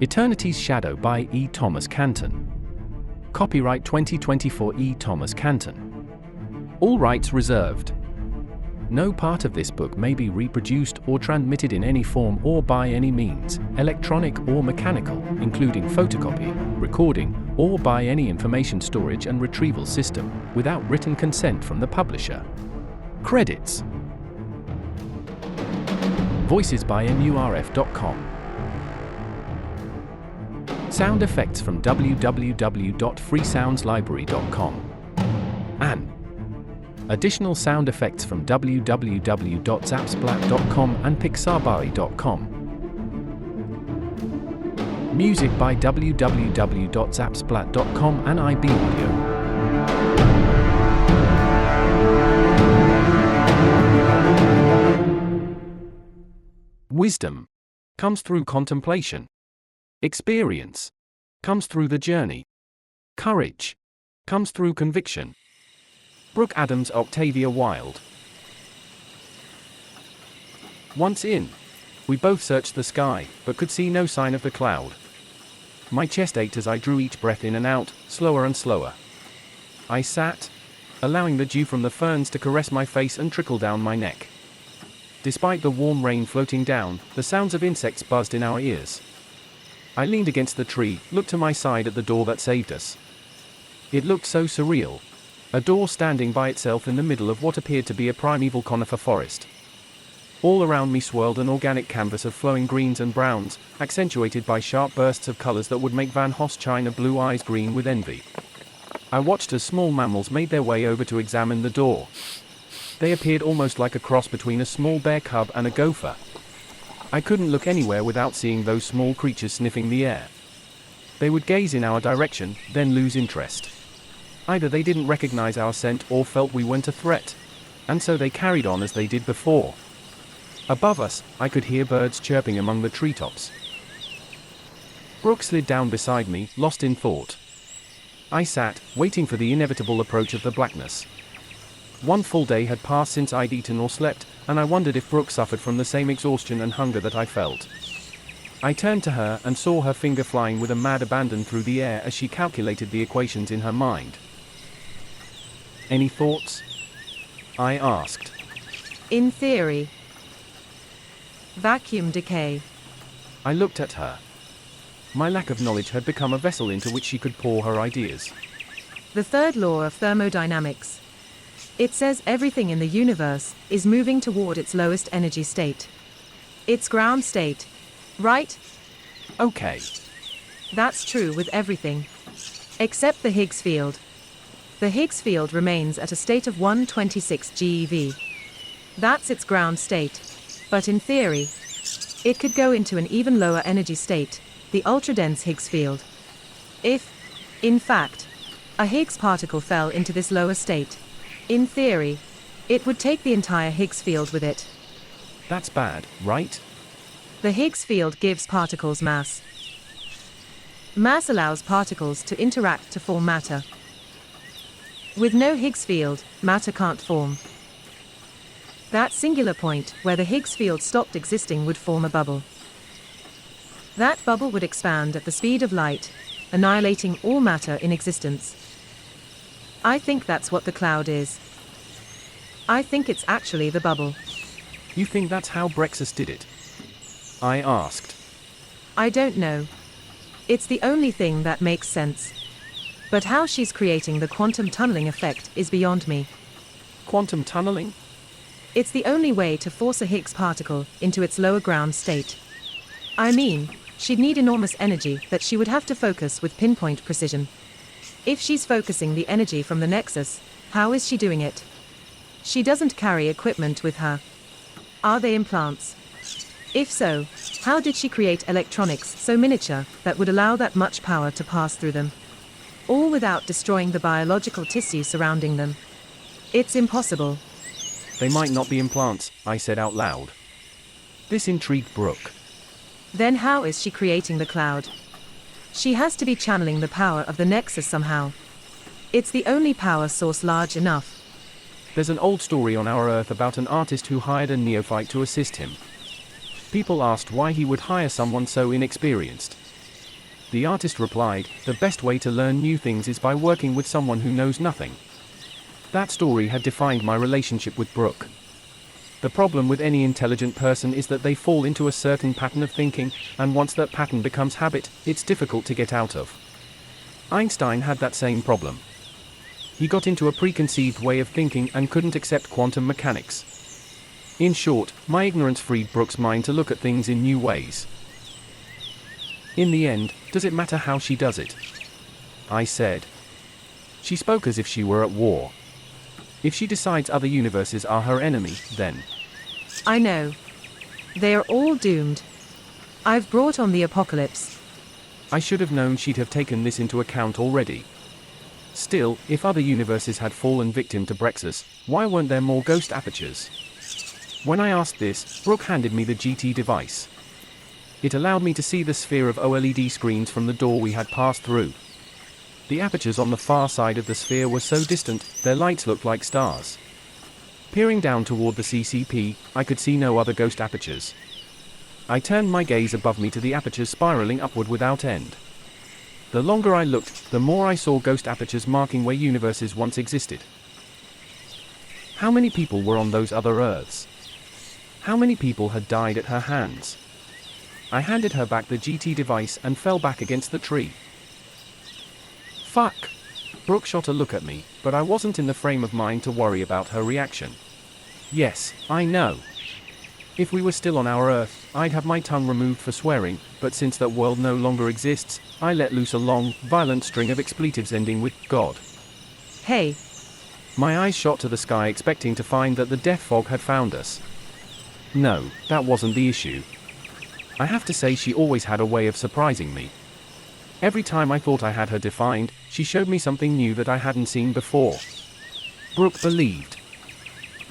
Eternity's Shadow by E. Thomas Canton. Copyright 2024 E. Thomas Canton. All rights reserved. No part of this book may be reproduced or transmitted in any form or by any means, electronic or mechanical, including photocopy, recording, or by any information storage and retrieval system, without written consent from the publisher. Credits. Voices by MURF.com. Sound effects from www.freesoundslibrary.com. And additional sound effects from www.zapsplat.com and pixabay.com. Music by www.zapsplat.com and IB Audio. Wisdom comes through contemplation. Experience comes through the journey. Courage comes through conviction. Brooke Adams, Octavia Wilde. Once in, we both searched the sky, but could see no sign of the cloud. My chest ached as I drew each breath in and out, slower and slower. I sat, allowing the dew from the ferns to caress my face and trickle down my neck. Despite the warm rain floating down, the sounds of insects buzzed in our ears. I leaned against the tree, looked to my side at the door that saved us. It looked so surreal. A door standing by itself in the middle of what appeared to be a primeval conifer forest. All around me swirled an organic canvas of flowing greens and browns, accentuated by sharp bursts of colors that would make Van Hoss China blue eyes green with envy. I watched as small mammals made their way over to examine the door. They appeared almost like a cross between a small bear cub and a gopher. I couldn't look anywhere without seeing those small creatures sniffing the air. They would gaze in our direction, then lose interest. Either they didn't recognize our scent or felt we weren't a threat, and so they carried on as they did before. Above us, I could hear birds chirping among the treetops. Brooke slid down beside me, lost in thought. I sat, waiting for the inevitable approach of the blackness. One full day had passed since I'd eaten or slept, and I wondered if Brooke suffered from the same exhaustion and hunger that I felt. I turned to her and saw her finger flying with a mad abandon through the air as she calculated the equations in her mind. Any thoughts? I asked. In theory. Vacuum decay. I looked at her. My lack of knowledge had become a vessel into which she could pour her ideas. The third law of thermodynamics. It says everything in the universe is moving toward its lowest energy state. Its ground state. Right? Okay. That's true with everything. Except the Higgs field. The Higgs field remains at a state of 126 GeV. That's its ground state. But in theory, it could go into an even lower energy state, the ultra-dense Higgs field. If, in fact, a Higgs particle fell into this lower state, in theory, it would take the entire Higgs field with it. That's bad, right? The Higgs field gives particles mass. Mass allows particles to interact to form matter. With no Higgs field, matter can't form. That singular point where the Higgs field stopped existing would form a bubble. That bubble would expand at the speed of light, annihilating all matter in existence. I think that's what the cloud is. I think it's actually the bubble. You think that's how Brexus did it? I asked. I don't know. It's the only thing that makes sense. But how she's creating the quantum tunneling effect is beyond me. Quantum tunneling? It's the only way to force a Higgs particle into its lower ground state. I mean, she'd need enormous energy that she would have to focus with pinpoint precision. If she's focusing the energy from the nexus, how is she doing it? She doesn't carry equipment with her. Are they implants? If so, how did she create electronics so miniature that would allow that much power to pass through them? All without destroying the biological tissue surrounding them. It's impossible. They might not be implants, I said out loud. This intrigued Brooke. Then how is she creating the cloud? She has to be channeling the power of the nexus somehow. It's the only power source large enough. There's an old story on our Earth about an artist who hired a neophyte to assist him. People asked why he would hire someone so inexperienced. The artist replied, "The best way to learn new things is by working with someone who knows nothing." That story had defined my relationship with Brooke. The problem with any intelligent person is that they fall into a certain pattern of thinking, and once that pattern becomes habit, it's difficult to get out of. Einstein had that same problem. He got into a preconceived way of thinking and couldn't accept quantum mechanics. In short, my ignorance freed Brooke's mind to look at things in new ways. In the end, does it matter how she does it? I said. She spoke as if she were at war. If she decides other universes are her enemy, then... I know. They are all doomed. I've brought on the apocalypse. I should have known she'd have taken this into account already. Still, if other universes had fallen victim to Brexus, why weren't there more ghost apertures? When I asked this, Brooke handed me the GT device. It allowed me to see the sphere of OLED screens from the door we had passed through. The apertures on the far side of the sphere were so distant, their lights looked like stars. Peering down toward the CCP, I could see no other ghost apertures. I turned my gaze above me to the apertures spiraling upward without end. The longer I looked, the more I saw ghost apertures marking where universes once existed. How many people were on those other Earths? How many people had died at her hands? I handed her back the GT device and fell back against the tree. Fuck! Brooke shot a look at me, but I wasn't in the frame of mind to worry about her reaction. Yes, I know. If we were still on our Earth, I'd have my tongue removed for swearing, but since that world no longer exists, I let loose a long, violent string of expletives ending with God. Hey. My eyes shot to the sky expecting to find that the death fog had found us. No, that wasn't the issue. I have to say she always had a way of surprising me. Every time I thought I had her defined, she showed me something new that I hadn't seen before. Brooke believed.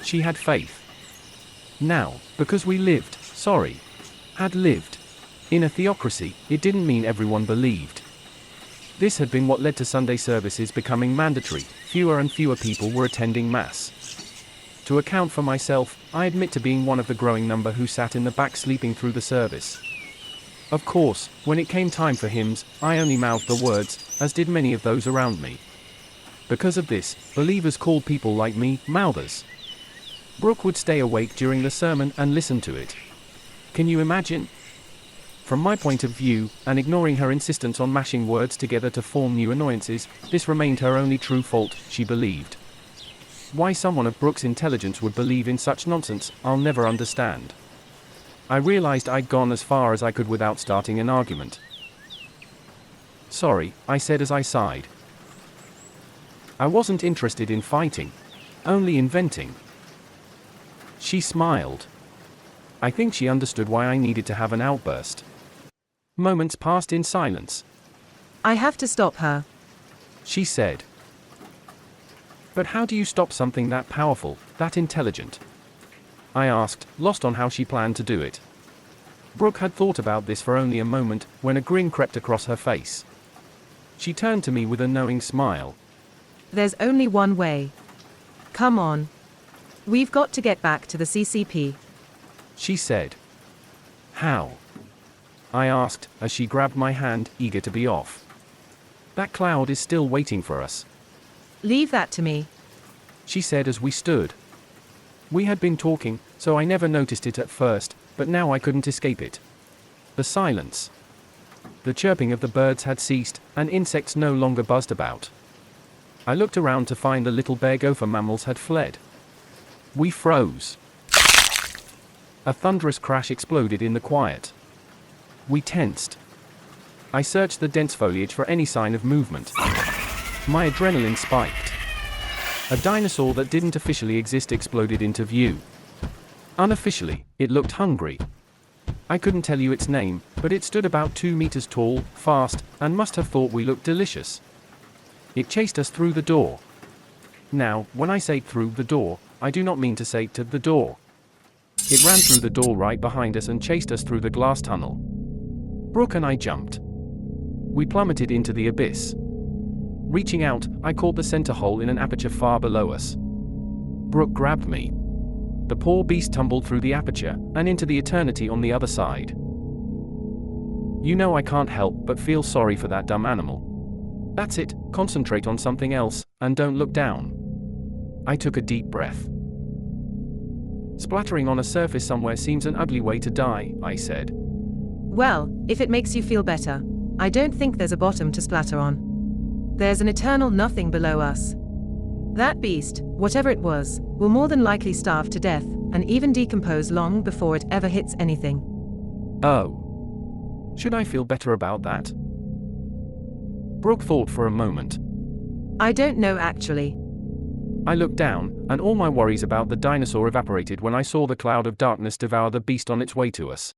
She had faith. Now, because we had lived. In a theocracy, it didn't mean everyone believed. This had been what led to Sunday services becoming mandatory. Fewer and fewer people were attending Mass. To account for myself, I admit to being one of the growing number who sat in the back sleeping through the service. Of course, when it came time for hymns, I only mouthed the words, as did many of those around me. Because of this, believers called people like me mouthers. Brooke would stay awake during the sermon and listen to it. Can you imagine? From my point of view, and ignoring her insistence on mashing words together to form new annoyances, this remained her only true fault. She believed. Why someone of Brooke's intelligence would believe in such nonsense, I'll never understand. I realized I'd gone as far as I could without starting an argument. Sorry, I said as I sighed. I wasn't interested in fighting. Only inventing. She smiled. I think she understood why I needed to have an outburst. Moments passed in silence. I have to stop her. She said. But how do you stop something that powerful, that intelligent? I asked, lost on how she planned to do it. Brooke had thought about this for only a moment, when a grin crept across her face. She turned to me with a knowing smile. There's only one way. Come on. We've got to get back to the CCP. She said. How? I asked, as she grabbed my hand, eager to be off. That cloud is still waiting for us. Leave that to me. She said as we stood. We had been talking, so I never noticed it at first, but now I couldn't escape it. The silence. The chirping of the birds had ceased, and insects no longer buzzed about. I looked around to find the little bear gopher mammals had fled. We froze. A thunderous crash exploded in the quiet. We tensed. I searched the dense foliage for any sign of movement. My adrenaline spiked. A dinosaur that didn't officially exist exploded into view. Unofficially, it looked hungry. I couldn't tell you its name, but it stood about 2 meters tall, fast, and must have thought we looked delicious. It chased us through the door. Now, when I say through the door, I do not mean to say to the door. It ran through the door right behind us and chased us through the glass tunnel. Brooke and I jumped. We plummeted into the abyss. Reaching out, I caught the center hole in an aperture far below us. Brooke grabbed me. The poor beast tumbled through the aperture, and into the eternity on the other side. You know I can't help but feel sorry for that dumb animal. That's it, concentrate on something else, and don't look down. I took a deep breath. Splattering on a surface somewhere seems an ugly way to die, I said. Well, if it makes you feel better, I don't think there's a bottom to splatter on. There's an eternal nothing below us. That beast, whatever it was, will more than likely starve to death, and even decompose long before it ever hits anything. Oh. Should I feel better about that? Brooke thought for a moment. I don't know actually. I looked down, and all my worries about the dinosaur evaporated when I saw the cloud of darkness devour the beast on its way to us.